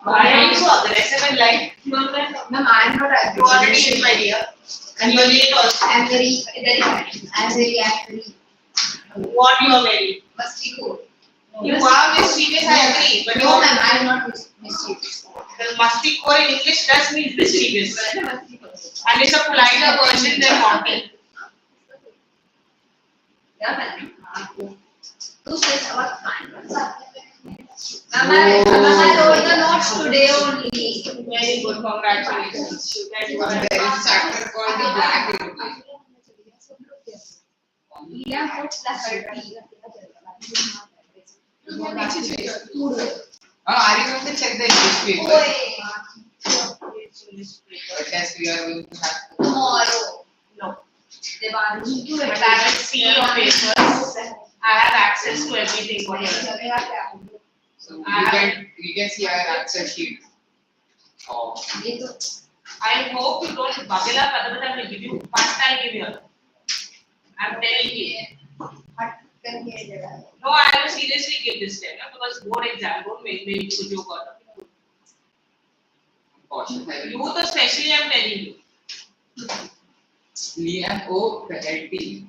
Why are you so aggressive and like? Ma'am, I'm not aggressive. You already hit my dear. And you're late also. I'm very funny. I'm very. What you are very? Mischievous. You are mischievous, I agree. But no, ma'am, I am not mischievous. The mischievous in English does mean mischievous. And it's a politer version than naughty. Yeah, ma'am. Two says about fine. I wrote the notes today only. Very good, congratulations. There is a chapter called the Black Aeroplane. Are you going to check the newspaper? What test we are going to have tomorrow? No. But I will see your papers. I have access to everything. So we can see our answer sheet. Oh. I hope you don't bubble up. Otherwise, I will give you. First, I'll give you. I'm telling you. No, I will seriously give this time because board exam. Don't make me do joke out of it. Youth, especially, I'm telling you. Liam O. Flaherty.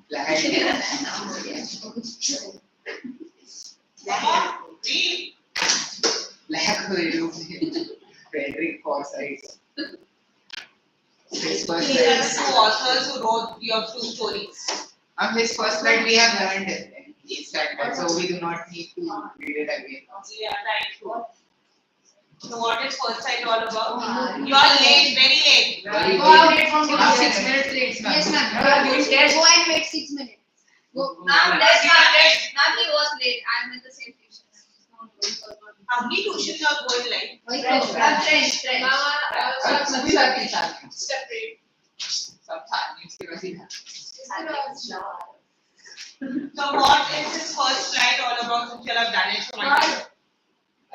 Come on, read. Black Aeroplane. Frederick Forsyth. His first These are the two authors who wrote your two stories. On his first slide, we have learned each slide, so we do not need to read it again. Yeah, right. So, what is first slide all about? You are late, very late. Go out 6 minutes late, ma'am. Yes, ma'am. Go and wait 6 minutes. Go. Now, that's not late. Now he was late. I am in the same tuition. How many tuitions you are going like? Friends. Separate. So what is this first slide all about since you have done it so much?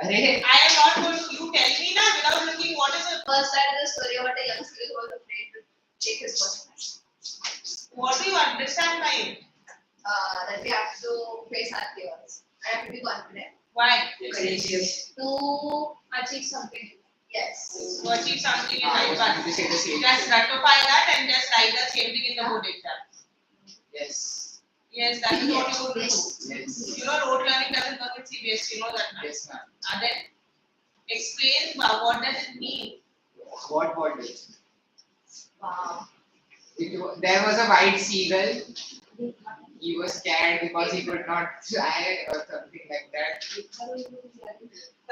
I am not going to, you tell me now without looking what is the First slide is the story about a young student who was afraid to take his first class. what do you understand by it? That we have to face our fears. I have to be confident. Why? Courageous. To achieve something. Yes. To achieve something in life. Just ratify that and just write the same thing in the board exam. Yes. Yes, that is what you would do. Yes. You know, road learning doesn't work with CBSE, you know that. Yes, ma'am. And then explain what does it mean? What did? Wow. There was a white seagull. He was scared because he could not fly or something like that.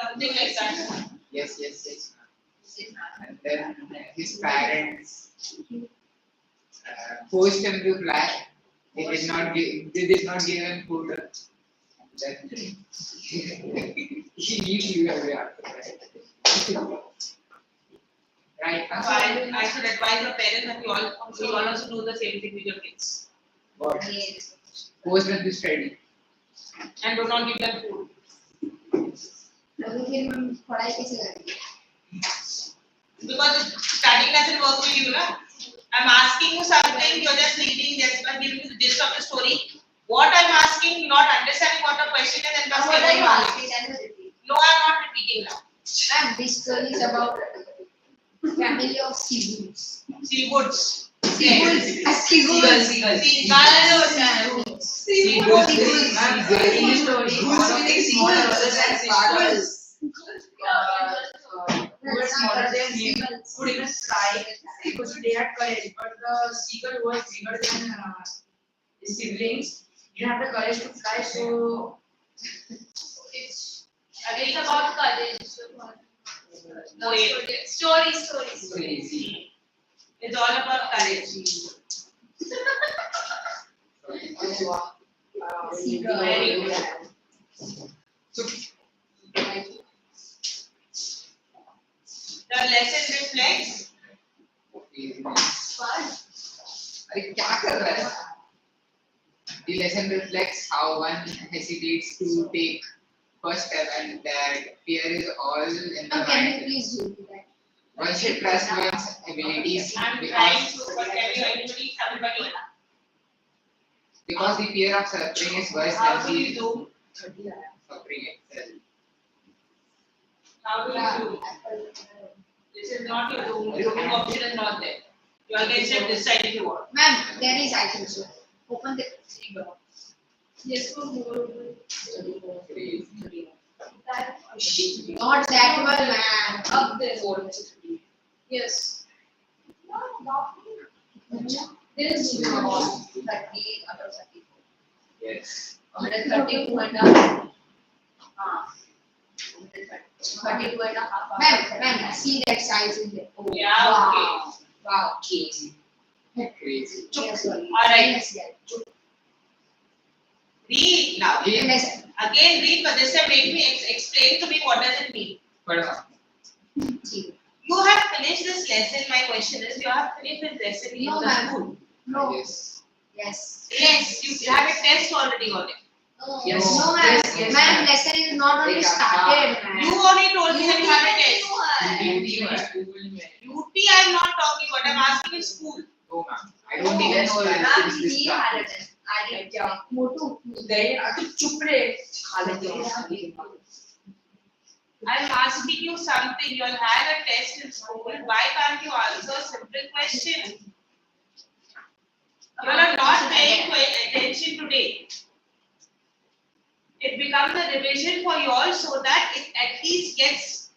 Something like that. Yes, ma'am. And then his parents forced him to fly. They did not give him food. Then he flew away after that. Right now. So I should advise your parents that you all also do the same thing with your kids. What? Force them to study. And do not give them food. Because studying doesn't work with you, na? I'm asking you something, you're just reading, just giving you the gist of the story. What I'm asking, you're not understanding what the question is, and What are you asking? No, I'm not repeating now. Ma'am, this story is about family of seawoods. Seawoods. Seagulls. Smaller than him could even fly because they had courage, but the seagull was bigger than his siblings. He didn't have the courage to fly, so It's about courage. No, Stories. it's all about courage. Very good. So, The lesson reflects. अरे क्या कर रहा है? The lesson reflects how one hesitates to take first step, and that fear is all in the Can you mind. please do that? One should trust one's abilities I'm trying because to, but everybody. the fear of suffering is worse How than do we the do? Suffering excel. How do you do? This is not your room. The room option is not there. You can check this side if you want. Ma'am, there is, I think so. Open the. Yes, for more. Not that one, ma'am. Up there. Yes. There is no 30, other 30. Yes. 132 and a half. 32 and a half. Ma'am, see that size in there. Oh, Yeah, wow. Wow. Crazy. Crazy. Yes, sir. Alright. Yes, yes. Read now. Yes, Again, read, but this time make me explain to me what does it mean. see. You have finished this lesson. My question is, you have finished this lesson in No, the ma'am. school. No. Yes. Yes. Yes, you have a test already on it. No, Yes. no, ma'am. Yes, Ma'am, lesson is not only They got started, ma'am. You only told me that you have a test. UT I am not talking about. I am asking in school. Oh, ma'am. I don't even know Ma'am, if this he is had a test. I didn't. Motu. चुप रहे I am asking you something. You all had a test in school. Why can't you answer a simple question? You all are not paying attention today. It becomes a revision for you all so that it at least gets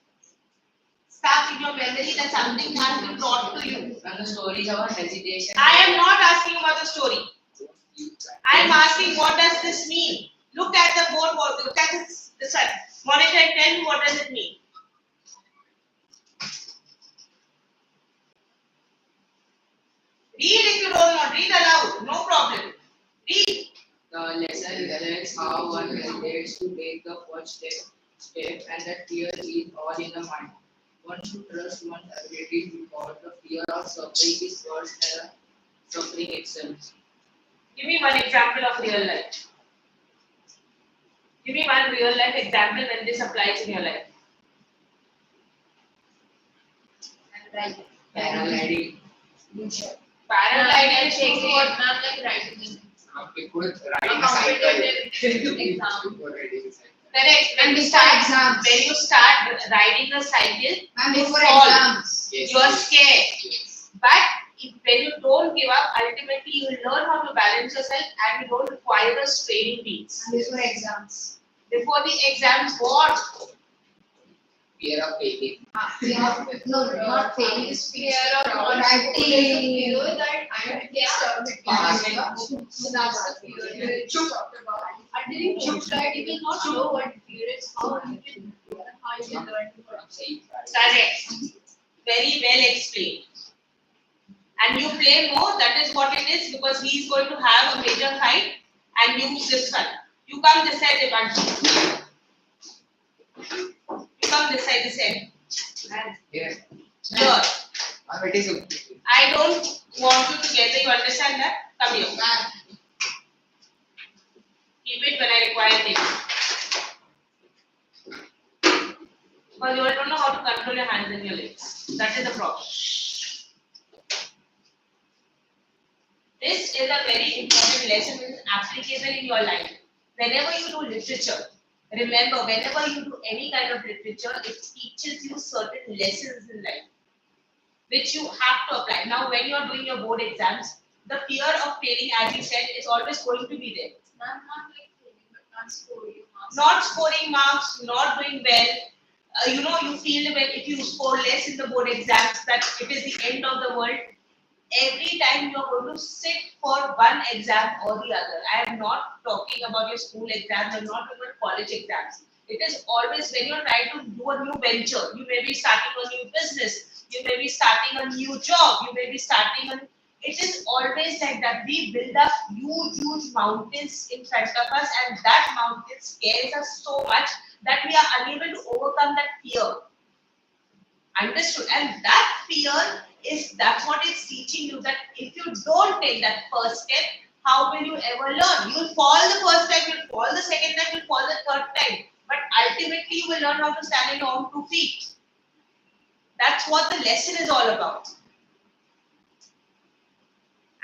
stuck in your memory that something has been taught to you. And the stories about hesitation. I am not asking about the story. I am asking what does this mean? Look at the board, look at the sun. Monitor and tell me what does it mean. Read if you don't know, read aloud, no problem. Read. The lesson relates how one hesitates to take the first step and that fear is all in the mind. One should trust one's ability because the fear of suffering is worse than suffering itself. Give me one example of real life. Give me one real life example when this applies in your life. Right. Paragliding. Paragliding takes what? Ma'am, like writing. We could ride a cycle. Exam. Before riding a cycle. Correct. And before exams. When you start riding a cycle, Ma'am, you before fall. exams. Yes. You are scared. Yes. But when you don't give up, ultimately you will learn how to balance yourself and you don't require those training wheels. And before exams. Before the exams, what? Fear of failing. No, not failing. Fear of not writing. fear that I am Passing. So that's the fear. Until you choose that, you will not know what fear is, how you can learn to Correct. Very well explained. And you play more, that is what it is because he is going to have a major fight and you this one. You come this side, Devanshi. You come this side. Yes. Here. It is okay. I don't want you together, you understand that? Come here. Keep it when I require it. Because you all don't know how to control your hands and your legs. That is the problem. This is a very important lesson which is applicable in your life. Whenever you do literature, remember, whenever you do any kind of literature, it teaches you certain lessons in life, which you have to apply. Now, when you are doing your board exams, the fear of failing, as you said, is always going to be there. Not like failing, but not scoring. Not scoring marks, not doing well. You feel when if you score less in the board exams that it is the end of the world. Every time you are going to sit for one exam or the other. I am not talking about your school exams. I am not talking about college exams. It is always when you are trying to do a new venture. You may be starting a new business. You may be starting a new job. You may be starting a. It is always like that. We build up huge mountains in front of us, and that mountain scares us so much that we are unable to overcome that fear. Understood? And that fear that's what it's teaching you, that if you don't take that first step, how will you ever learn? You'll fall the first time, you'll fall the second time, you'll fall the third time. But ultimately, you will learn how to stand on your own 2 feet. That's what the lesson is all about.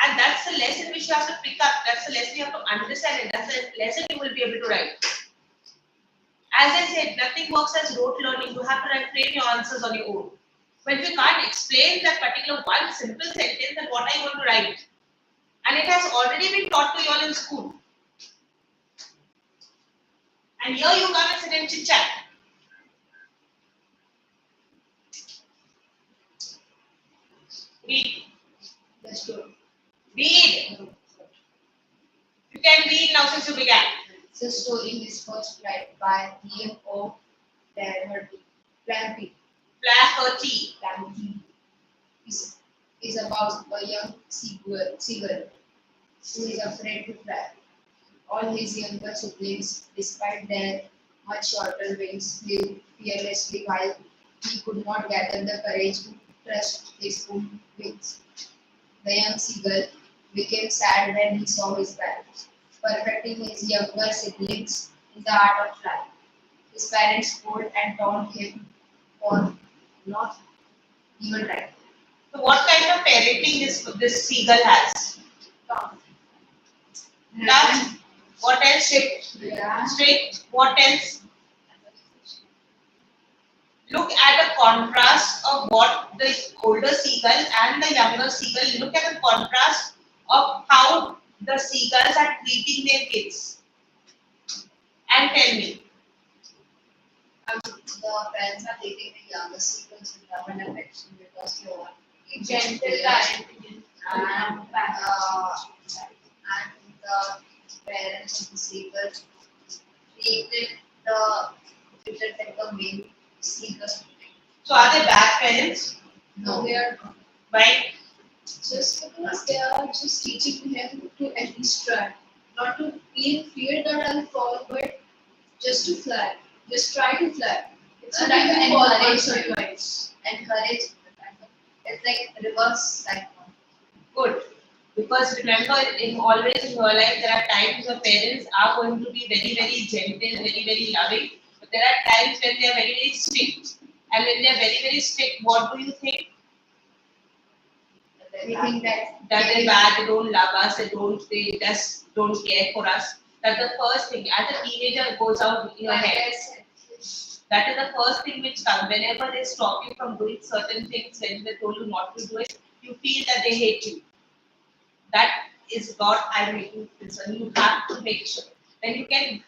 And that's the lesson which you have to pick up. That's the lesson you have to understand. And that's the lesson you will be able to write. As I said, nothing works as rote learning. You have to frame your answers on your own. But if you can't explain that particular one simple sentence, then what are you going to write? And it has already been taught to you all in school. And here you come and sit and chit chat. Read. That's true. Read. You can read now since you began. The story is first read by D.M.O. Flaherty. Flaherty is about a young seagull who is afraid to fly. All his younger siblings, despite their much shorter wings, flew fearlessly while he could not gather the courage to trust his own wings. The young seagull became sad when he saw his parents perfecting his younger siblings in the art of flying. His parents scolded and taunted him for not even trying. So what kind of parenting this seagull has? Tough. What else? Strict. What else? Look at the contrast of what the older seagull and the younger seagull. Look at the contrast of how the seagulls are treating their kids. And tell me. The parents are taking the younger seagulls with love and affection because they want Gentle parenting. and the parents of the seagulls treated like the main seagulls. So are they bad parents? No, they are not. Why? Just because they are just teaching him to at least try, not to be in fear that I'll fall, but just to fly, just try to fly. It's not like encourage. It's like reverse cycle. Good. Because remember, always in your life, there are times where parents are going to be very, very gentle, very, very loving. But there are times when they are very, very strict. And when they are very, very strict, what do you think? We think That they're bad, they don't love us, they just don't care for us. That's the first thing. As a teenager goes out in your head. That is the first thing which comes. Whenever they stop you from doing certain things, when they told you not to do it, you feel that they hate you. That is what I'm making concern. You have to make sure. Then you can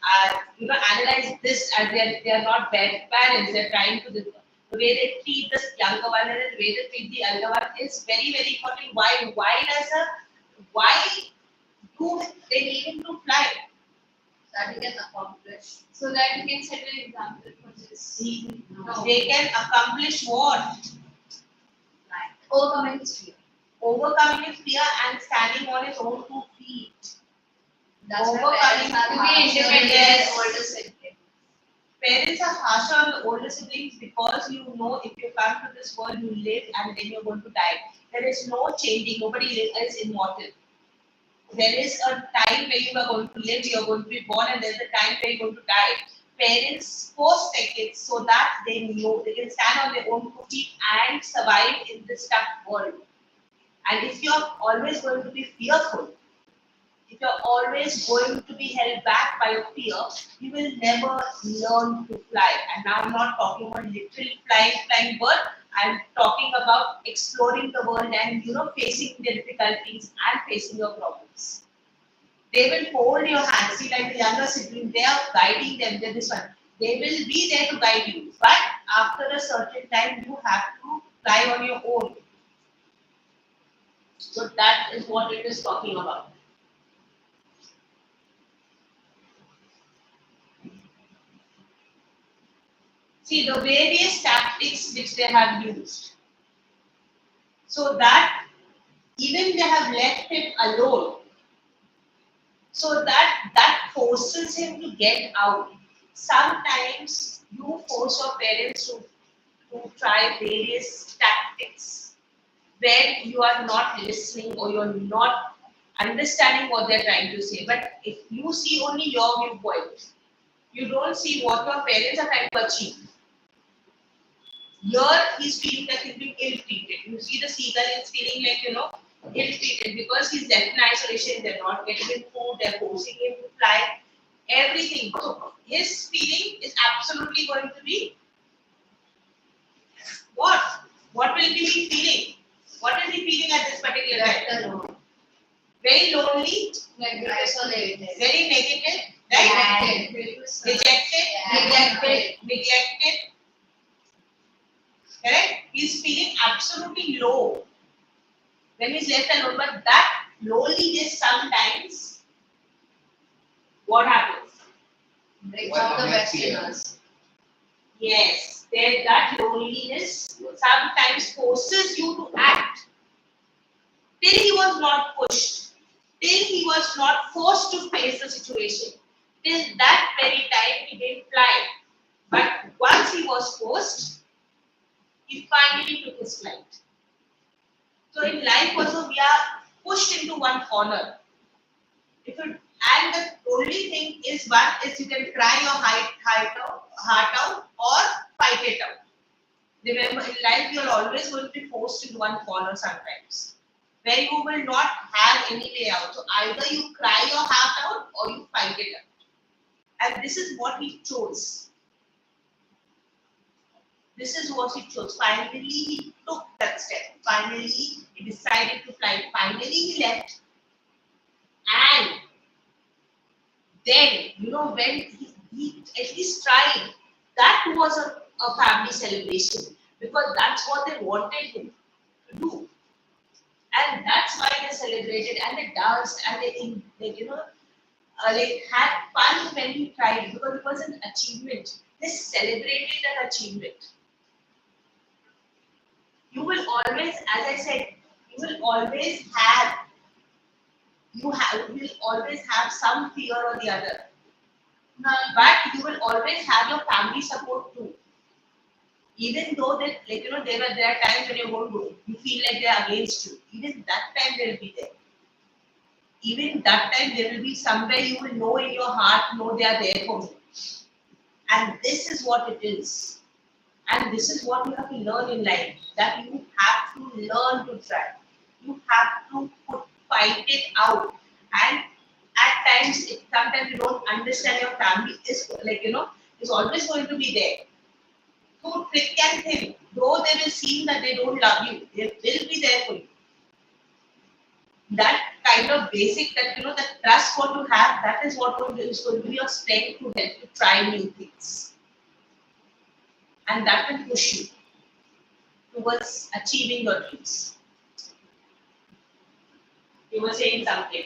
analyze this as they are not bad parents. They're trying to the way they treat this younger one and the way they treat the elder one is very, very important. Why do they need him to fly? that we can accomplish. So that you can set an example for this. They can accomplish what? Overcoming his fear. Overcoming his fear and standing on his own 2 feet. That's why Overcoming parents are to be harsher on independent. their older siblings. Parents are harsher on the older siblings because you know if you come to this world, you live and then you're going to die. There is no changing. Nobody is immortal. There is a time where you are going to live, you are going to be born, and there's a time where you're going to die. Parents force their kids so that they know they can stand on their own 2 feet and survive in this tough world. And if you're always going to be fearful, if you're always going to be held back by your fear, you will never learn to fly. And now I'm not talking about literally flying bird. I'm talking about exploring the world and facing the difficulties and facing your problems. They will hold your hand. See, like the younger sibling, they are guiding them. They're this one. They will be there to guide you. But after a certain time, you have to fly on your own. So that is what it is talking about. See the various tactics which they have used. So that even they have left him alone. So that forces him to get out. Sometimes you force your parents to try various tactics when you are not listening or you're not understanding what they're trying to say. But if you see only your viewpoint, you don't see what your parents are trying to achieve. Here he's feeling that he's being ill-treated. You see the seagull is feeling like, ill-treated because he's left in isolation, they're not getting him food, they're forcing him to fly, everything. So his feeling is absolutely going to be what? What will he be feeling? What is he feeling at this particular time? Very lonely, Isolated. very negative, right? Neglected. Correct? He's feeling absolutely low when he's left alone. But that loneliness sometimes, what happens? Brings out the best in us. Yes, that loneliness sometimes forces you to act. Till he was not pushed, till he was not forced to face the situation, till that very time he didn't fly. But once he was forced, he finally took his flight. So in life also we are pushed into one corner. And the only thing is one is you can cry your heart out or fight it out. Remember, in life you are always going to be forced into one corner sometimes, where you will not have any way out. So either you cry your heart out or you fight it out. And this is what he chose. This is what he chose. Finally, he took that step. Finally, he decided to fly. Finally, he left. And then, when he at least tried, that was a family celebration because that's what they wanted him to do. And that's why they celebrated and they danced and they had fun when he tried because it was an achievement. They celebrated that achievement. You will always, as I said, you will always have some fear or the other. But you will always have your family support too. Even though there are times when you feel like they are against you. Even that time they will be there. Even that time there will be somewhere you will know in your heart, they are there for me. And this is what it is. And this is what you have to learn in life. That you have to learn to try. You have to fight it out. And at times, sometimes you don't understand your family is is always going to be there. So thick and thin, though they will seem that they don't love you, they will be there for you. That kind of basic, the trust what you have, that is what is going to be your strength to help you try new things. And that will push you towards achieving your dreams. You were saying something.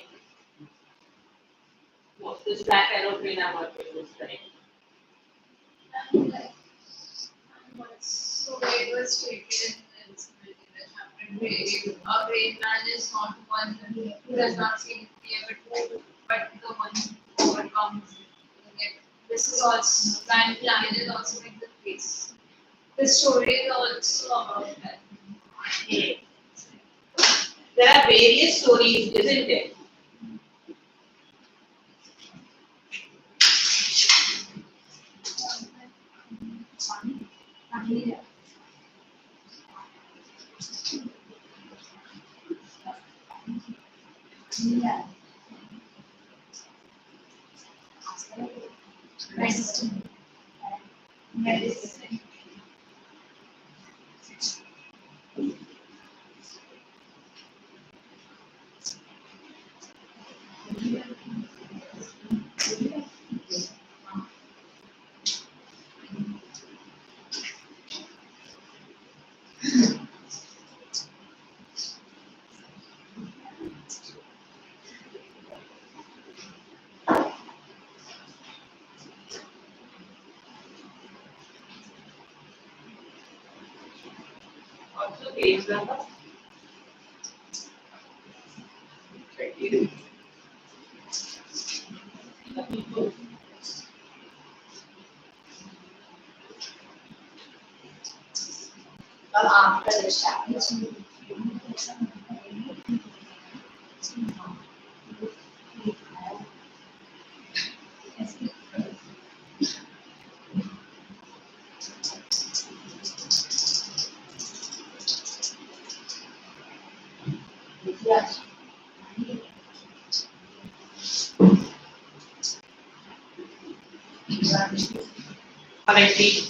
What's this black aeroplane I'm working with, right? So it was stated in the chapter, a great man is not one who does not see fear, but the one who overcomes it. This is also, and language is also like the case. The story is also about that. Yeah. There are various stories, isn't it? Yeah. Medicine. Medicine. Also page number 22. After the chapter. Yes. Alright, read.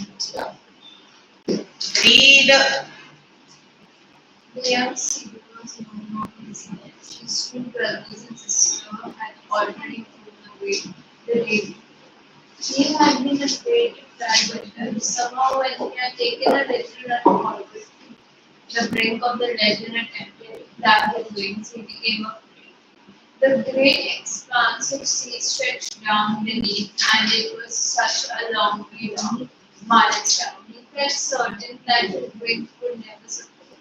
The young Sibyl was known of his age. His two brothers and sister had already thrown away the lady. He had been afraid to try, but somehow when he had taken a little run forward, the brink of the ledge and attempted to flap his wings, he became afraid. The great expanse of sea stretched down beneath, and it was such a long way down, miles down. He felt certain that his wings would never support.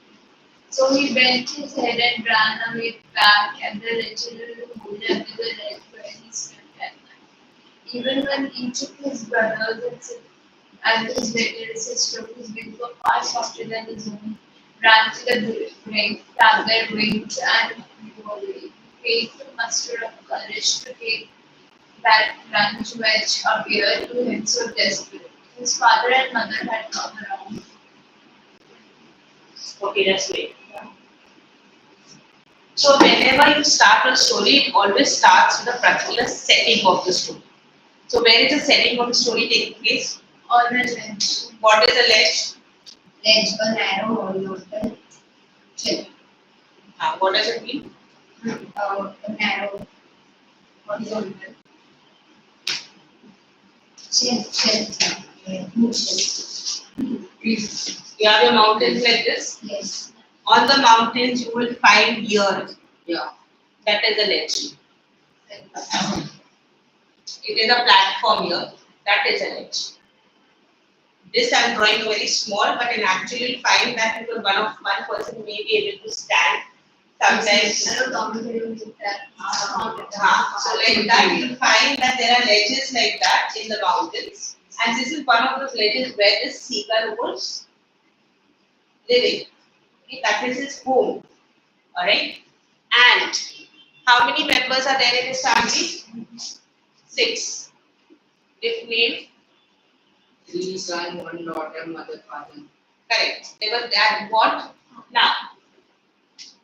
So he bent his head and ran away back at the little hole under the ledge where he slept at night. Even when each of his brothers and his little sister, whose wings were far softer than his own, ran to the brink, flapped their wings, and flew away. He failed to muster up courage to take that plunge which appeared to him so desperate. His father and mother had come around. Okay, that's great. So whenever you start a story, it always starts with a particular setting of the story. So where is the setting of the story taking place? On a ledge. What is a ledge? Ledge, a narrow horizontal shelf. What does it mean? A narrow horizontal shelf. Huge shelf. If you have your mountains like this, Yes. on the mountains you will find earth. Yeah. That is a ledge. It is a platform here. That is a ledge. This I am drawing very small, but in actual you will find that because one person may be able to stand. Sometimes. So like that you will find that there are ledges like that in the mountains. And this is one of those ledges where the seagull was living. Okay, that is his home. Alright. And how many members are there in his family? 6. If named. 3 sons, 1 daughter, mother, father. Correct. They were that what? Now,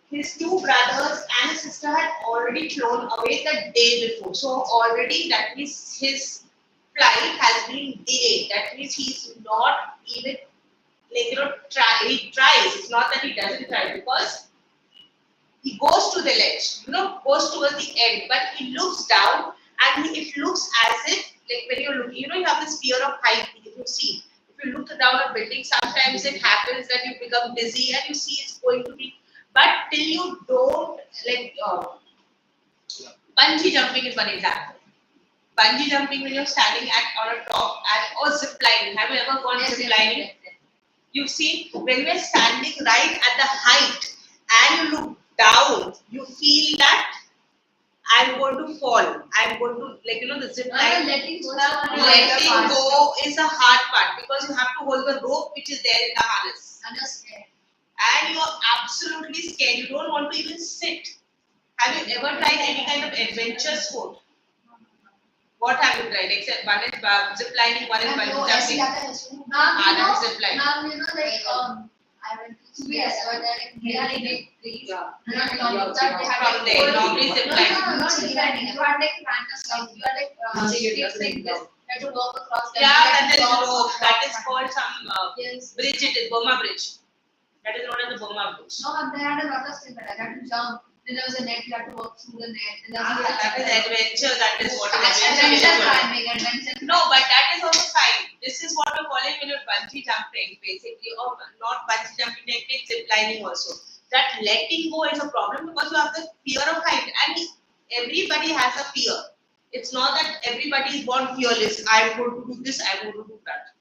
his 2 brothers and his sister had already flown away the day before. So already that means his flight has been delayed. That means he's not even try. He tries. It's not that he doesn't try because he goes to the ledge. Goes towards the end, but he looks down and it looks as if when you look, you have this fear of height. If you see, if you look down a building, sometimes it happens that you become dizzy and you see it's going to be. But till you don't bungee jumping is one example. Bungee jumping when you're standing on a top or zip lining. Have you ever gone zip lining? You've seen when we're standing right at the height and you look down, you feel that I'm going to fall. I'm going to the zip line. Letting go is a hard part because you have to hold the rope which is there in the harness. And you're absolutely scared. You don't want to even sit. Have you ever tried any kind of adventure sport? What have you tried? Except one is zip lining, one is bungee jumping. That is zip lining. I went to CBSE, but they are in big trees. From there, normally zip lining. Not zip lining. You are like random stuff. You are like sticks like this. You have to walk across them. Yeah, that is rope. That is called some bridge. It is Burma Bridge. That is known as the Burma Bridge. No, they had a lot of things, but I had to jump. Then there was a net, you had to walk through the net. And that is adventure. That is what adventure climbing. Adventure. No, but that is also fine. This is what we're calling when you're bungee jumping, basically, or not bungee jumping technique, zip lining also. That letting go is a problem because you have the fear of height, and everybody has a fear. It's not that everybody is born fearless. I'm going to do this. I'm going to do that.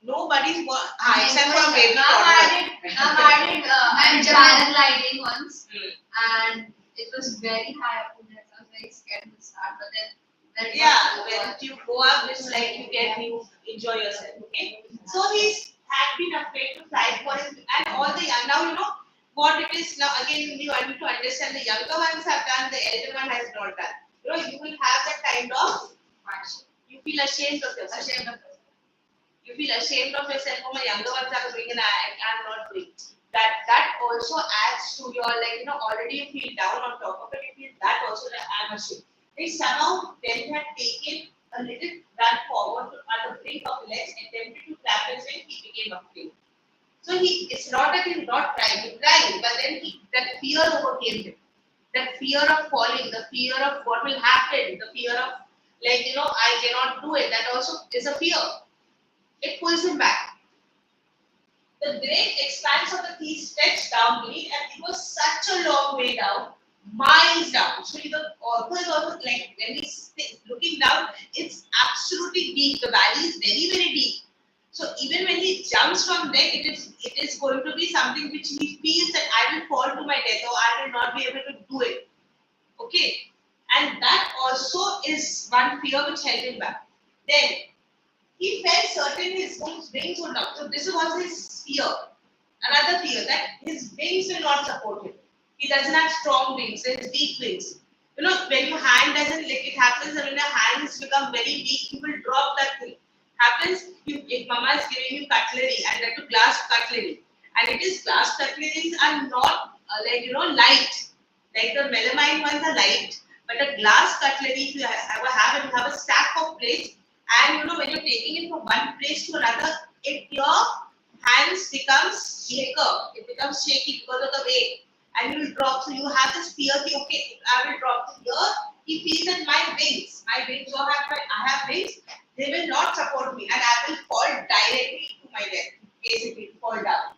Nobody's born, except for a baby toddler. I did paragliding once, and it was very high up in there. So I was very scared to start, but then when you go up, it's like you enjoy yourself. Okay, so he's had been afraid to fly for him, and all the young now what it is now. Again, you need to understand the younger ones have done, the elder one has not done. You will have that kind of you feel ashamed of yourself. You feel ashamed of yourself. Oh, my younger ones are doing and I'm not doing. That also adds to your already you feel down on top of it. You feel that also that I'm ashamed. They somehow then had taken a little run forward at the brink of the ledge, attempted to grab his wing, he became afraid. So it's not that he's not trying, he's trying, but then that fear overcame him. That fear of falling, the fear of what will happen, the fear of I cannot do it. That also is a fear. It pulls him back. The great expanse of the sea stretched down beneath, and it was such a long way down, miles down. So the author is also like when he's looking down, it's absolutely deep. The valley is very, very deep. So even when he jumps from there, it is going to be something which he feels that I will fall to my death or I will not be able to do it. Okay, and that also is one fear which held him back. Then he felt certain his wings would not. So this was his fear. Another fear that his wings will not support him. He doesn't have strong wings, he has weak wings. You know, when your hand doesn't it happens when your hands become very weak, you will drop that thing. Happens if mama is giving you cutlery and that to glass cutlery. And it is glass cutleries are not light. Like the melamine ones are light. But a glass cutlery, if you have a stack of plates, and when you're taking it from one place to another, your hands becomes shaker. It becomes shaky because of the weight, and you will drop. So you have this fear. Okay, I will drop. So here he feels that my wings, I have wings. They will not support me, and I will fall directly to my death. Basically, fall down.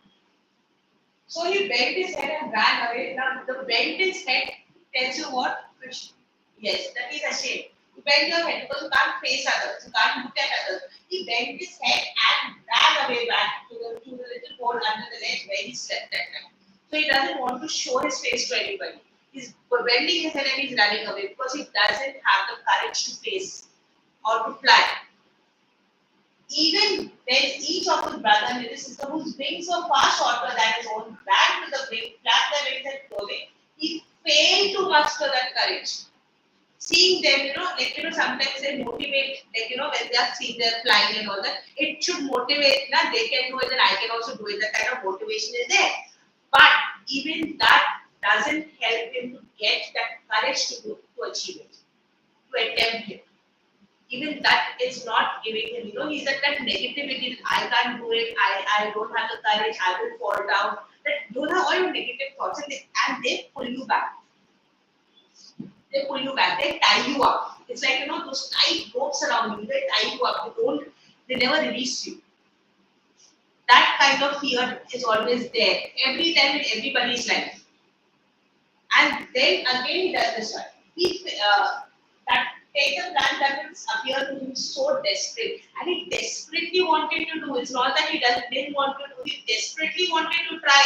So he bent his head and ran away. Now the bent his head tells you what? Yes, that is a shame. You bend your head because you can't face others, you can't look at others. He bent his head and ran away back to the little hole under the ledge where he slept that night. So he doesn't want to show his face to anybody. He's bending his head and he's running away because he doesn't have the courage to face or to fly. Even then, each of his brother and little sister, whose wings were far shorter than his own, ran to the brink, flapped their wings and flew away. He failed to muster that courage. Seeing them, sometimes they motivate, when they are seeing them flying and all that, it should motivate, they can do it and I can also do it. That kind of motivation is there. But even that doesn't help him to get that courage to achieve it, to attempt it. Even that is not giving him, he's at that negativity, I can't do it, I don't have the courage, I will fall down. Those are all your negative thoughts and they pull you back. They pull you back, they tie you up. It's like, those tight ropes around you, they tie you up, they never release you. That kind of fear is always there, every time in everybody's life. And then again he does this one. That Tatum plan doesn't appear to him so desperate. And he desperately wanted to do. It's not that he didn't want to do, he desperately wanted to try.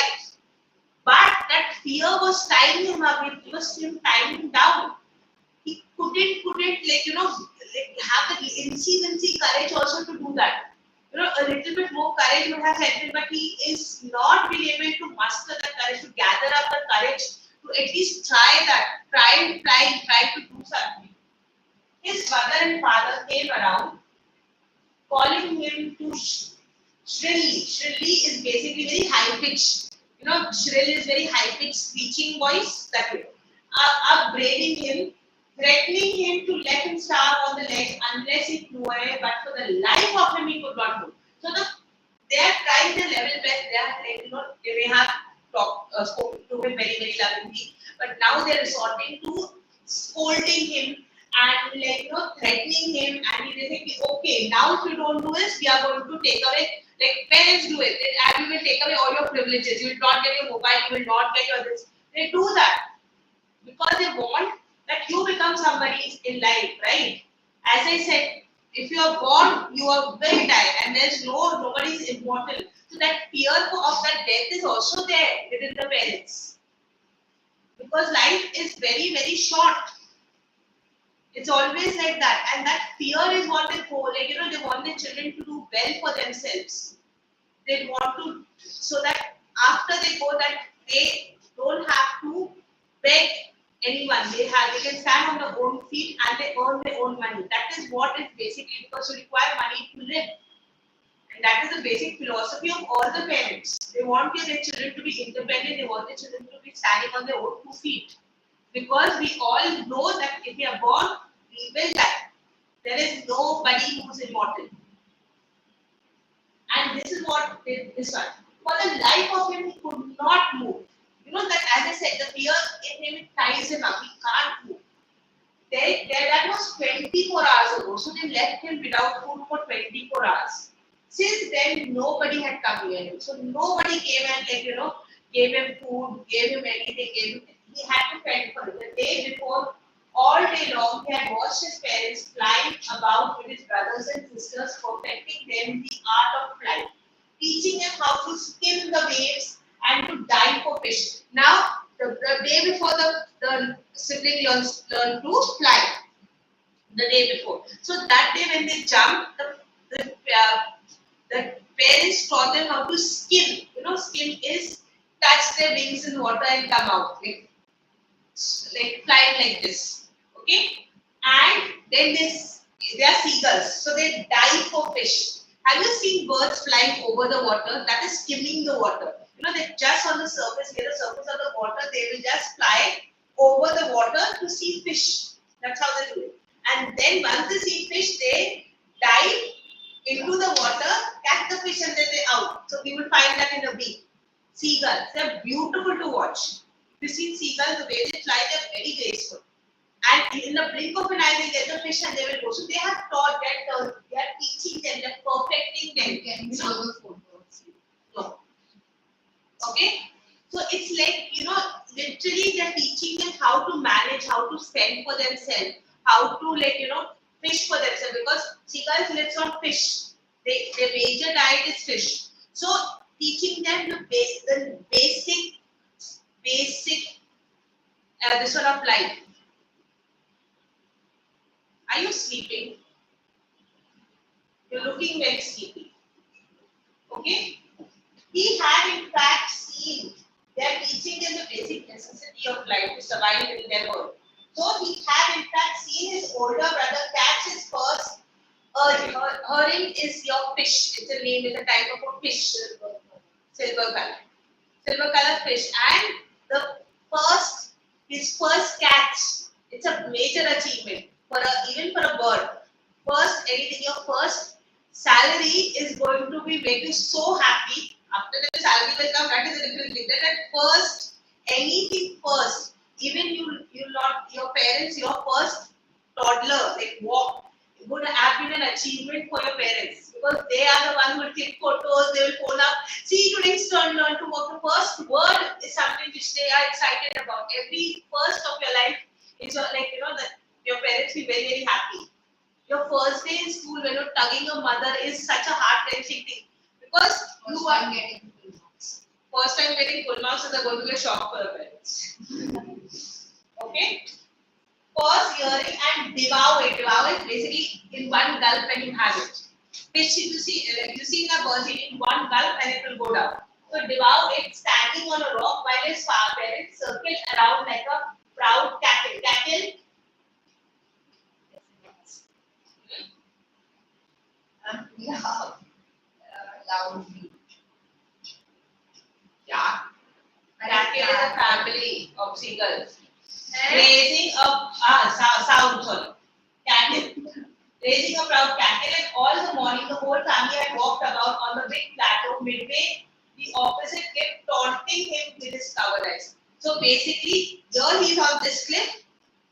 But that fear was tying him up, it was tying him down. He couldn't have the incy courage also to do that. A little bit more courage would have helped him, but he is not being able to muster the courage, to gather up the courage, to at least try that, try and fly, try to do something. His mother and father came around, calling him to shrilly. Shrilly is basically very high pitched. Shrill is very high pitched screeching voice. That way, upbraiding him, threatening him to let him starve on the ledge unless he flew away. But for the life of him, he could not move. So they are trying their level best. They may have spoken to him very, very lovingly, but now they are resorting to scolding him and threatening him, and they say, okay, now if you don't do this, we are going to take away, like parents do it, and we will take away all your privileges, you will not get your mobile, you will not get your this. They do that because they want that you become somebody in life, right? As I said, if you are born, you are very tired, and there's nobody is immortal. So that fear of that death is also there within the parents, because life is very, very short. It's always like that, and that fear is what they go. They want their children to do well for themselves. They want to, so that after they go, that they don't have to beg anyone. They can stand on their own feet and they earn their own money. That is what is basically, because you require money to live, and that is the basic philosophy of all the parents. They want their children to be independent. They want their children to be standing on their own 2 feet. Because we all know that if we are born, we will die. There is nobody who is immortal. what did this one. For the life of him, he could not move. You know that, as I said, the fear in him, it ties him up. He can't move. That was 24 hours ago. So they left him without food for 24 hours. Since then, nobody had come near him. So nobody came and gave him food, gave him anything, he had to fend for it. The day before, all day long, he had watched his parents flying about with his brothers and sisters, perfecting them the art of flight, teaching them how to skim the waves and to dive for fish. Now, the day before, the sibling learned to fly. The day before. So that day when they jumped, the parents taught them how to skim. Skim is touch their wings in water and come out. Like flying like this. Okay? And then they are seagulls. So they dive for fish. Have you seen birds flying over the water? That is skimming the water. They're just on the surface, near the surface of the water, they will just fly over the water to see fish. That's how they do it. And then once they see fish, they dive into the water, catch the fish, and then they're out. So we will find that in a beach. Seagulls, they're beautiful to watch. You see seagulls, the way they fly, they're very graceful. And in the blink of an eye, they get the fish and they will go. So they have taught that, they are teaching them, they're perfecting them. Can show the photos. No. Okay? So it's like, literally they're teaching them how to manage, how to fend for themselves, how to fish for themselves, because seagulls lives on fish. Their major diet is fish. So teaching them the basic this sort of life. Are you sleeping? You're looking very sleepy. Okay? He had in fact seen them teaching them the basic necessity of life to survive in their world. So he had in fact seen his older brother catch his first herring is your fish. It's a name, it's a type of a fish. Silver color fish. And his first catch, it's a major achievement even for a bird. Your first salary is going to make you so happy. After the salary will come, that is a different thing. Anything first, even your parents, your first toddler, like walk, would have been an achievement for your parents, because they are the ones who will click photos, they will phone up. See, today's turn learn to walk. The first word is something which they are excited about. Every first of your life is that your parents will be very, very happy. Your first day in school when you're tugging your mother is such a heart-wrenching thing, because you are getting full marks. First time getting full marks is going to be a shock for your parents. Okay? Pause hearing and devour it. Devour it basically in one gulp and you have it. Fish, you see in a bird, in one gulp and it will go down. So devour it standing on a rock while his parents circle around like a proud cattle. Cattle. Loudly. Yeah. Cattle is a family of seagulls. Raising a sound, sorry. Cattle. Raising a proud cattle, and all the morning the whole family had walked about on the big plateau. Midway, the opposite kept taunting him with his covered eyes. So basically, here he is on this cliff,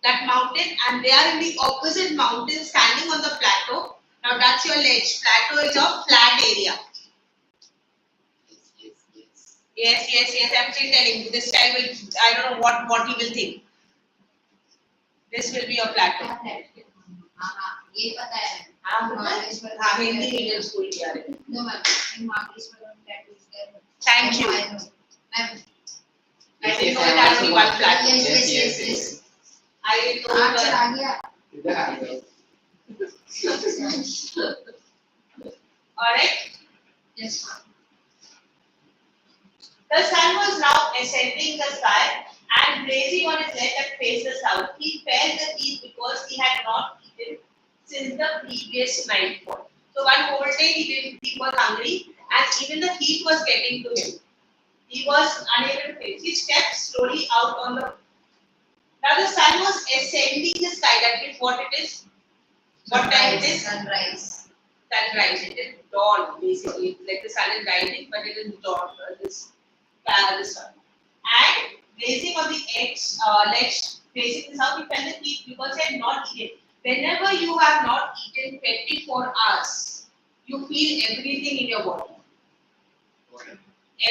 that mountain, and they are in the opposite mountain standing on the plateau. Now that's your ledge. Plateau is your flat area. Yes. I'm still telling you. This time, I don't know what he will think. This will be your plateau. ये पता है Hindi medium school किया है. No ma'am, in Markeshwaram that is there. Thank you. I know. Ma'am. I didn't know that only one plateau. Yes. I didn't know आप चला that. गया. Alright. Yes ma'am. The sun was now ascending the sky and blazing on his head that faced the south. He felt the heat because he had not eaten since the previous nightfall. So one whole day he was hungry, and even the heat was getting to him. He was unable to face. He stepped slowly out on the. Now the sun was ascending the sky. That means what it is? What time it is? Sunrise. sunrise. It is dawn basically. Like the sun is rising, but it is dawn. This one. And grazing on the legs facing the south, he fell asleep because he had not eaten. Whenever you have not eaten 24 hours, you feel everything in your body.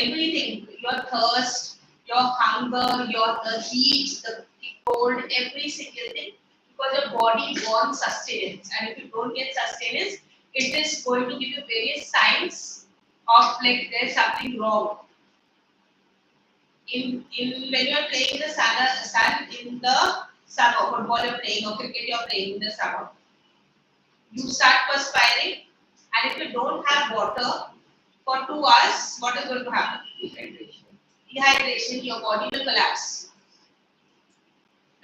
Everything, your thirst, your hunger, the heat, the cold, every single thing, because your body wants sustenance, and if you don't get sustenance, it is going to give you various signs of like there's something wrong. In when you are playing the sun in the summer, football you're playing or cricket you're playing in the summer, you start perspiring, and if you don't have water for 2 hours, what is going to happen? Dehydration, your body will collapse.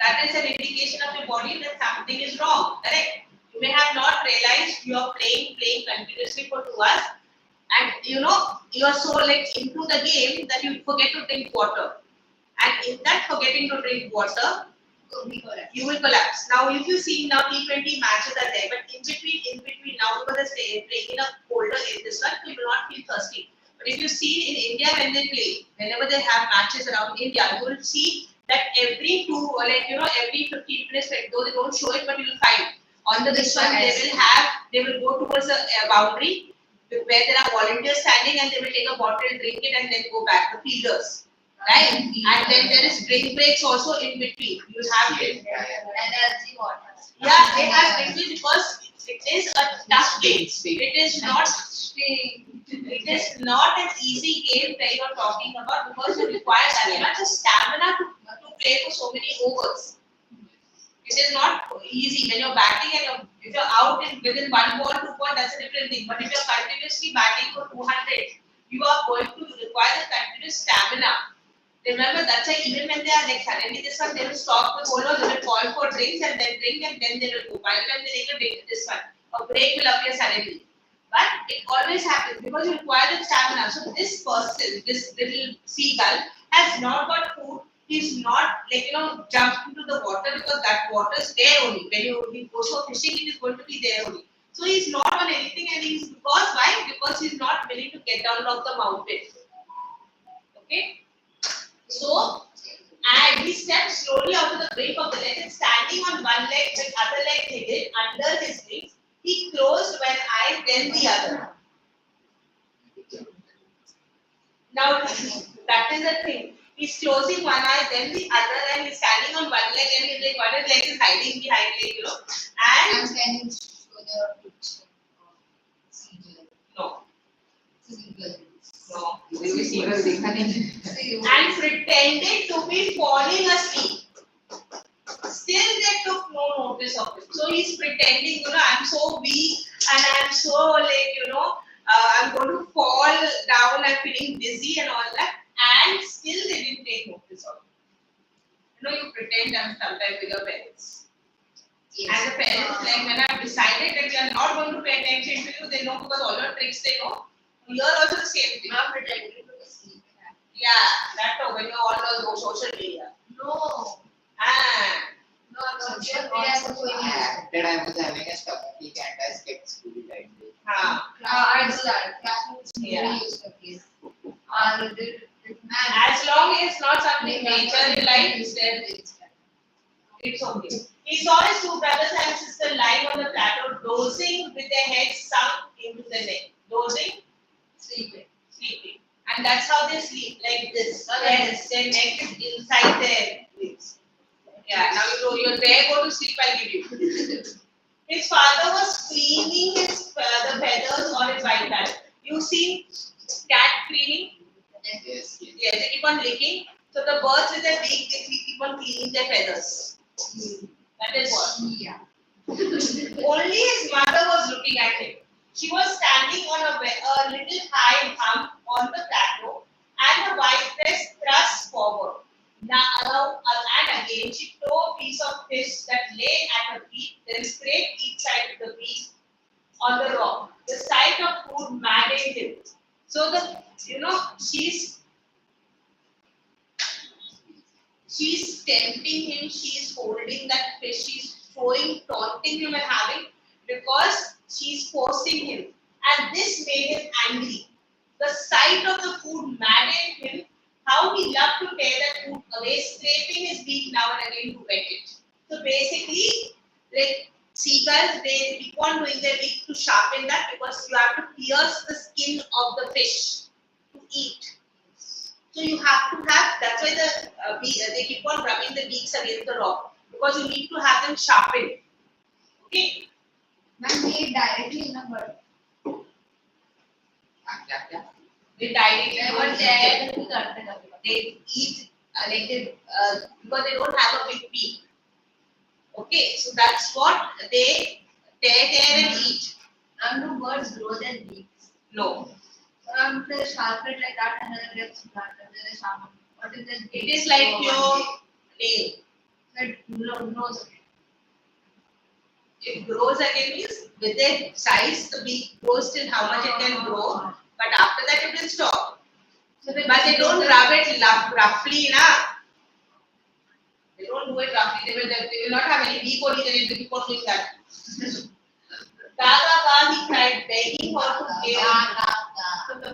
That is an indication of your body that something is wrong, correct? You may have not realized you are playing continuously for 2 hours, and you are so like into the game that you forget to drink water. And in that forgetting to drink water, you will collapse. Now, if you see now T20 matches are there, but in between now because they're playing in a colder in this one, you will not feel thirsty. But if you see in India when they play, whenever they have matches around India, you will see that every every 15 minutes, though they don't show it, but you will find on this one they will go towards a boundary where there are volunteers standing, and they will take a bottle, drink it, and then go back. The fielders. Right? And then there is drink breaks also in between. You have drink. Energy water. Yeah, they have drink breaks because it is a tough game. It is not an easy game that you are talking about, because you require that much stamina to play for so many overs. It is not easy when you're batting and if you're out within 1 ball, 2 ball, that's a different thing. But if you're continuously batting for 200, you are going to require the continuous stamina. Remember, that's why even when they are like suddenly this one, they will stop the bowler, they will call for drinks and then drink, and then they will go. By the time they take a break, this one, a break will appear suddenly. But it always happens because you require the stamina. So this person, this little seagull, has not got food. He's not jumped into the water because that water is there only. When he goes for fishing, it is going to be there only. So he's not on anything, and because he's not willing to get down off the mountain. Okay. So, and he steps slowly out of the brink of the lake, and standing on one leg with other leg hidden under his wings, he closed one eye, then the other. Now, that is the thing. He's closing one eye, then the other, and he's standing on one leg, and his one leg is hiding behind it, And can you show the picture of seagull? No. Seagull. No. And And pretended to be falling asleep. Still, they took no notice of it. So he's pretending, I'm so weak and I'm so I'm going to fall down. I'm feeling dizzy and all that. And still, they didn't take notice of it. You pretend sometimes with your parents. yes. And the parents, like when I've decided that we are not going to pay attention to you, they know because all your tricks they know. You're also the same thing. I'm pretending to be asleep. Yeah, that too, when you're all on social media. No. Ah. No, social media is going That I was having a stomachache and I skipped school that day. I do that. Classmates Yeah. used to be. As long as it's not something major in life, then it's okay. He saw his two brothers and sister lying on the plateau, dozing with their heads sunk into the neck. Dozing, sleeping. And that's how they sleep, like this. Their neck is inside their lips. Yeah, now you're there, go to sleep, I'll give you. His father was cleaning the feathers on his white hat. You see cat cleaning? Yes. Yes, they keep on licking. So the birds with their beak, they keep on cleaning their feathers. That is what. Yeah. Only his mother was looking at him. She was standing on a little high hump on the plateau, and her white dress thrust forward. Now and again, she tore a piece of fish that lay at her feet, then scraped each side of the piece on the rock. The sight of food maddened him. So she's tempting him. She's holding that fish. She's taunting him and having, because she's forcing him, and this made him angry. The sight of the food maddened him. How he loved to tear that food away, scraping his beak now and again to wet it. So basically, like seagulls, they keep on doing their beak to sharpen that because you have to pierce the skin of the fish to eat. So you have to have, that's why they keep on rubbing the beaks against the rock because you need to have them sharpened. Okay? Man, they eat directly in a bird. They directly But they eat like because they don't have a big beak. Okay, so that's what they tear and eat. And do birds grow their beaks? No, They sharpen it like that and then it gets blunt and then they sharpen. What is it? it is like your nail. That nose. It grows again means with their size, the beak grows till how much it can grow, but after that it will stop. So But they don't rub it roughly, na. They don't do it roughly. They will not have any beak only. They will keep on doing that. Gaga, he cried, begging her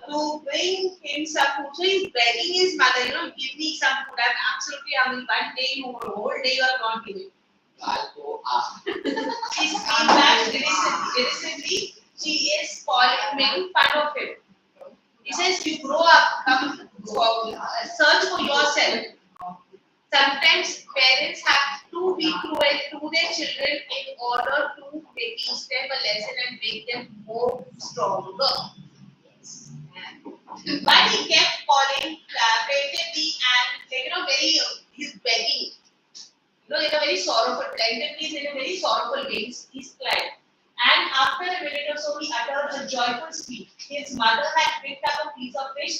to bring him some food. So he's begging his mother, give me some food. I'm absolutely hungry. One day, whole day you are not giving. She's coming back innocently. She is making fun of him. He says, you grow up, come search for yourself. Sometimes parents have to be cruel to their children in order to teach them a lesson and make them more stronger. But he kept calling plaintively and he's begging. In a very sorrowful, plaintively in a very sorrowful way, he's crying. And after a minute or so, he uttered a joyful speech. His mother had picked up a piece of fish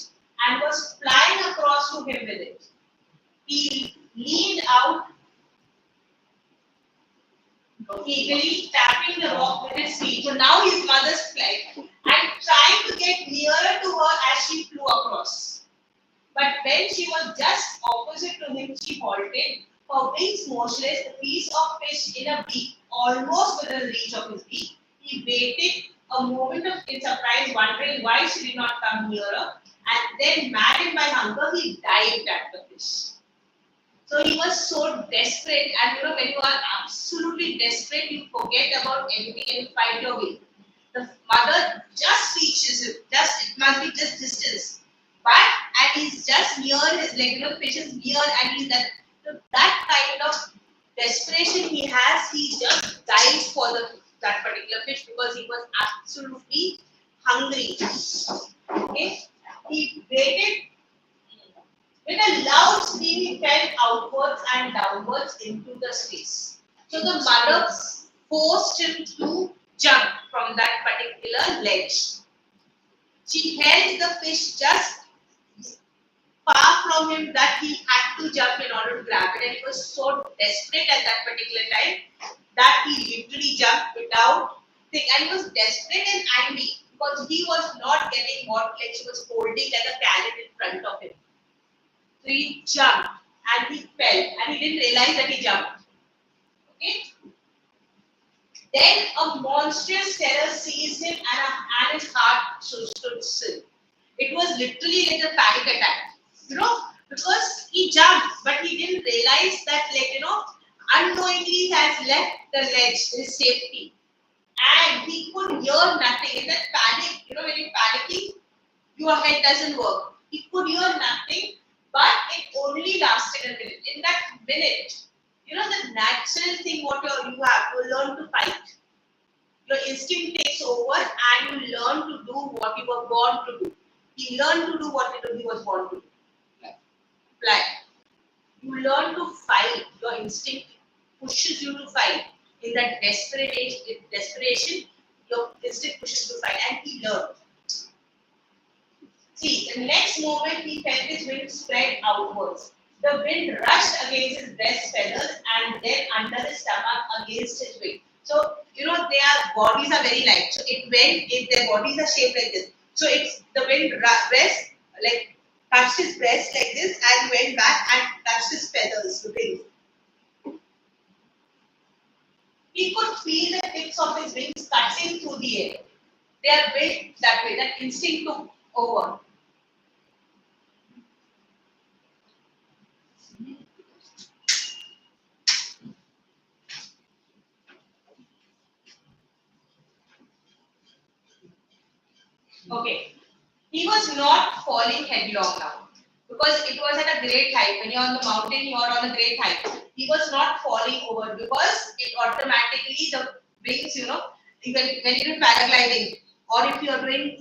and was flying across to him with it. He leaned out, eagerly tapping the rock with his feet. So now his mother's flying and trying to get nearer to her as she flew across. But when she was just opposite to him, she halted, her wings motionless, the piece of fish in a beak, almost within reach of his beak. He waited a moment in surprise, wondering why she did not come nearer, and then, maddened by hunger, he dived at the fish. So he was so desperate, and when you are absolutely desperate, you forget about everything and you fight your way. The mother just reaches him, it must be just distance. And he's just near his fish is near, and he's that kind of desperation he has, he just dives for that particular fish because he was absolutely hungry. Okay, he waited. With a loud scream, he fell outwards and downwards into the space. So the mother forced him to jump from that particular ledge. She held the fish just far from him that he had to jump in order to grab it, and he was so desperate at that particular time that he literally jumped without thinking, and he was desperate and angry because he was not getting what she was holding like a carrot in front of him. So he jumped and he fell and he didn't realize that he jumped. Okay. Then a monstrous terror seized him and his heart stood still. It was literally like a panic attack. Because he jumped, but he didn't realize that unknowingly he has left the ledge, his safety. And he could hear nothing. In that panic, when you're panicking, your head doesn't work. He could hear nothing. But it only lasted a minute. In that minute, the natural thing what you have to learn to fight. Your instinct takes over and you learn to do what you were born to do. He learned to do what he was born to do. Fly. You learn to fight. Your instinct pushes you to fight. In that desperation, your instinct pushes you to fight, and he learned. See, the next moment he felt his wings spread outwards. The wind rushed against his breast feathers and then under his stomach against his wing. So, their bodies are very light. So, their bodies are shaped like this. So, the wind touched his breast like this and went back and touched his feathers, the wings. He could feel the tips of his wings cutting through the air. They are built that way. That instinct took over. Okay. He was not falling headlong now because it was at a great height. When you're on the mountain, you are on a great height. He was not falling over because it automatically the wings, when you're doing paragliding or if you are doing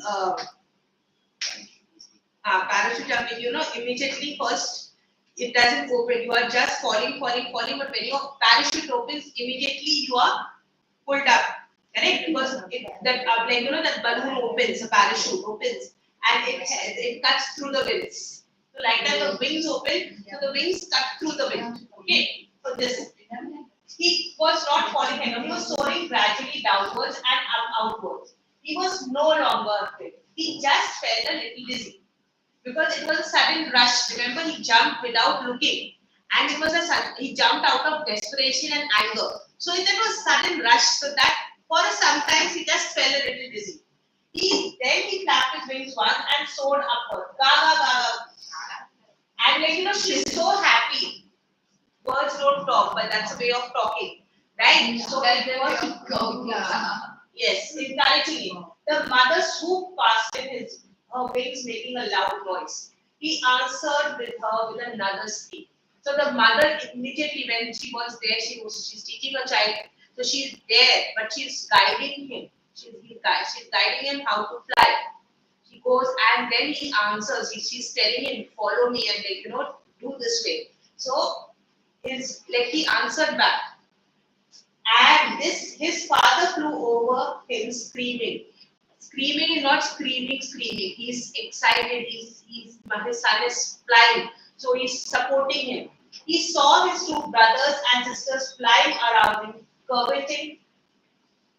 parachute jumping, immediately first it doesn't open. You are just falling. But when your parachute opens, immediately you are pulled up. Correct? Because that balloon opens, the parachute opens, and it cuts through the wings. So like that, the wings open, so the wings cut through the wind. Okay. So this. He was not falling head on. He was soaring gradually downwards and outwards. He was no longer afraid. He just felt a little dizzy because it was a sudden rush. Remember, he jumped without looking, and it was he jumped out of desperation and anger. So it was a sudden rush. So that for sometimes he just felt a little dizzy. He flapped his wings once and soared upward. Gaga gaga. And she's so happy. Words don't talk, but that's a way of talking, right? So yes, encouraging him. The mother swooped past him, her wings making a loud noise. He answered with her with another scream. So the mother immediately, when she was there, she's teaching a child. So she's there, but she's guiding him. She's guiding him how to fly. She goes and then he answers. She's telling him, follow me and do this way. So he answered back. And his father flew over him screaming. Screaming is not screaming. He's excited. His son is flying. So he's supporting him. He saw his two brothers and sisters flying around him, curveting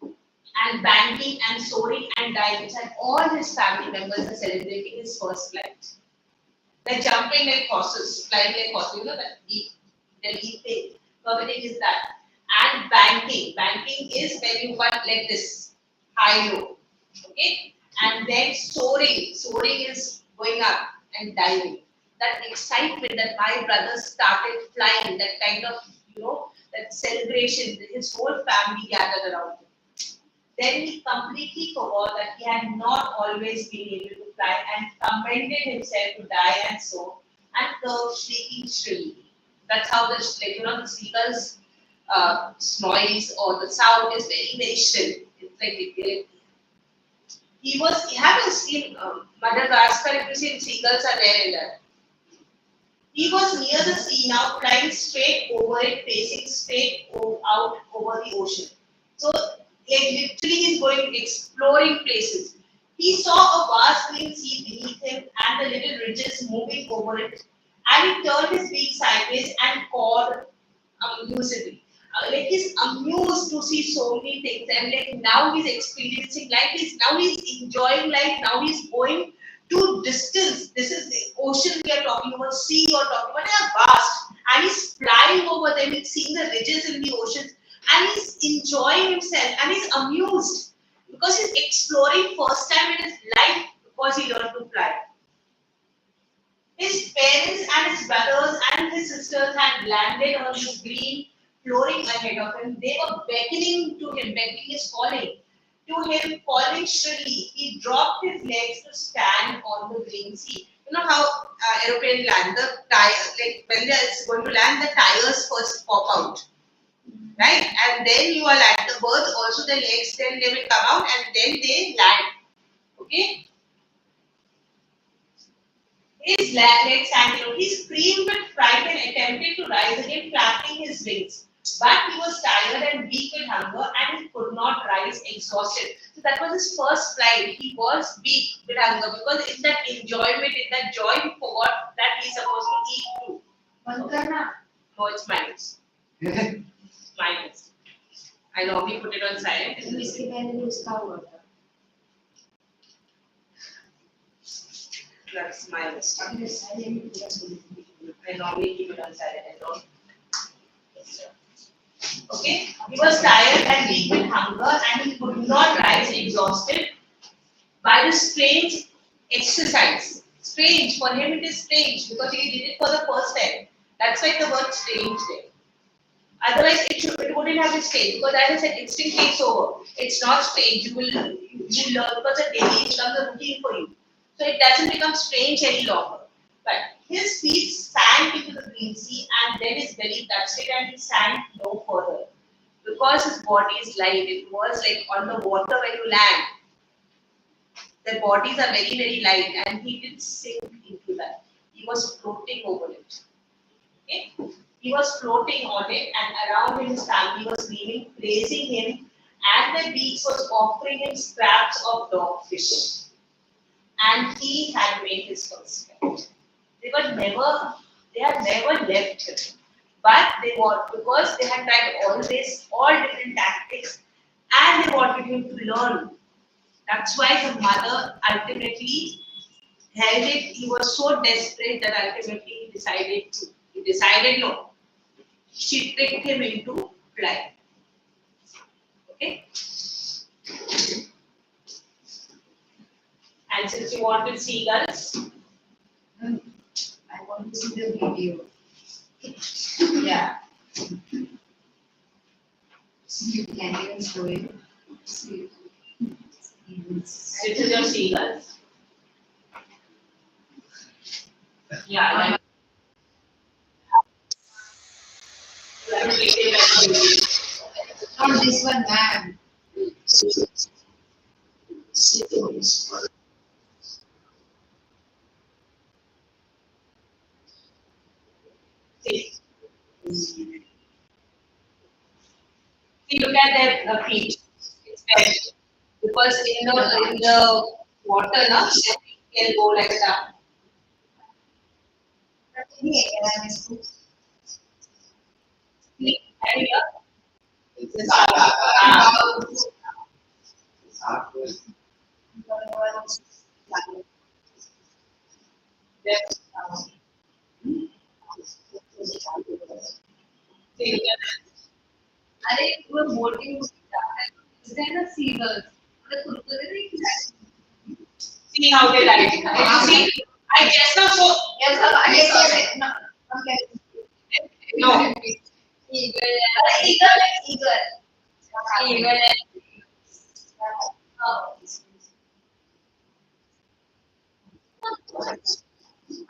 and banking and soaring and diving. And all his family members are celebrating his first flight. They're jumping like horses, flying like horses. The leaping. Curveting is that. And banking. Banking is when you want like this, high low. Okay? And then soaring. Soaring is going up and diving. That excitement that my brothers started flying, that kind of, that celebration, his whole family gathered around him. Then he completely forgot that he had not always been able to fly and commended himself to die and soar and curve shrieking shrilly. That's how the seagulls noise or the sound is very, very shrill. It's like you haven't seen Madagascar, if you see seagulls are there in that. He was near the sea now, flying straight over it, facing straight out over the ocean. So literally he's going exploring places. He saw a vast green sea beneath him and the little ridges moving over it. And he turned his beak sideways and cawed amusedly. He's amused to see so many things, and now he's experiencing life. He's enjoying life. Now he's going to distance. This is the ocean we are talking about, sea you're talking about. They are vast, and he's flying over them. He's seeing the ridges in the ocean, and he's enjoying himself, and he's amused because he's exploring first time in his life because he learned to fly. His parents and his brothers and his sisters had landed on the green flooring ahead of him. They were beckoning to him. Beckoning is calling to him, calling shrilly. He dropped his legs to stand on the green sea. You know how aeroplane land, the tires, like when it's going to land, the tires first pop out, right? And then you are at the birds also the legs, then they will come out and then they land. Okay. His legs hanging out. He screamed with fright and attempted to rise again, flapping his wings. But he was tired and weak with hunger and he could not rise, exhausted. So that was his first flight. He was weak with hunger because in that enjoyment, in that joy, he forgot that he's supposed to eat too. No, it's minus. Minus. I normally put it on silent. That's minus. I normally keep it on silent. I don't. Okay, he was tired and weak with hunger, and he could not rise, exhausted by the strange exercise. Strange, for him it is strange because he did it for the first time. That's why the word strange there. Otherwise, it wouldn't have been strange because as I said, instinct takes over. It's not strange. You learn because a daily becomes a routine for you. So it doesn't become strange any longer. But his feet sank into the green sea and then his belly touched it and he sank no further. Because his body is light, it was like on the water when you land. Their bodies are very, very light and he didn't sink into that. He was floating over it. Okay? He was floating on it and around him his family was leaving, praising him, and the beach was offering him scraps of dogfish. And he had made his first step. They had never left him. But they were, because they had tried all different tactics, and they wanted him to learn. That's why the mother ultimately held it. He was so desperate that ultimately he decided no. She tricked him into flying. Okay? And since you wanted seagulls, I want to see the video. Yeah. You can even show it. See. this is your seagulls. Yeah. Not this one, ma'am. See, look at their feet. It's red. Because in the water, na, they can go like that. See, and here, Yes. See, look at that. अरे वो boating is there a seagulls? The kurkure नहीं खिलाते? See how they like it. See, I guess now so. Yes, yes, no, okay. No. Eagle,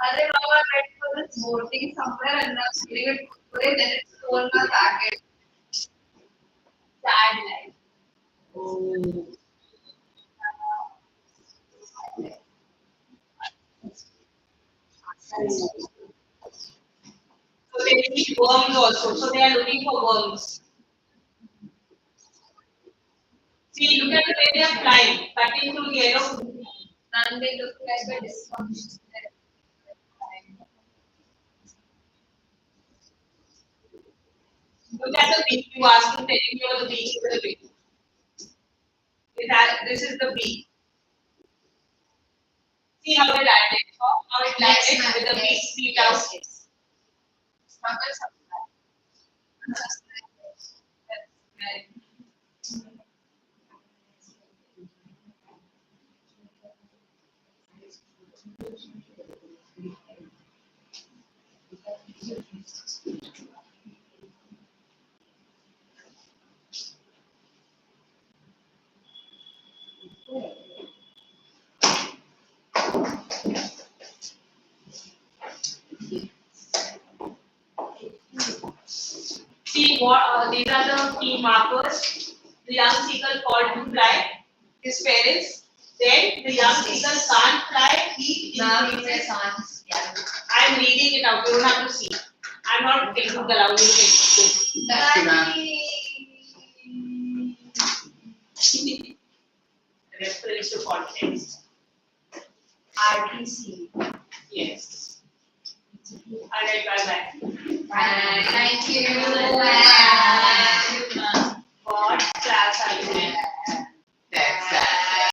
अरे बाबा went for this boating somewhere and now feeling it kurkure, then it's all my packet. Sad life. Oh. So they eat worms also. So they are looking for worms. See, look at the way they are flying, cutting through the air. And they look like a dysfunction. Look at the beak. You asked him, telling you the beak is the beak. This is the beak. See how it landed. How it landed with the beak feet out. See what these are the key markers. The young seagull called to fly. His parents. Then the young seagull can't fly. He increases. I am reading it out. You don't have to see. I'm not taking the allowing this. Reference to context. RTC. Yes. Alright, bye bye. Thank you.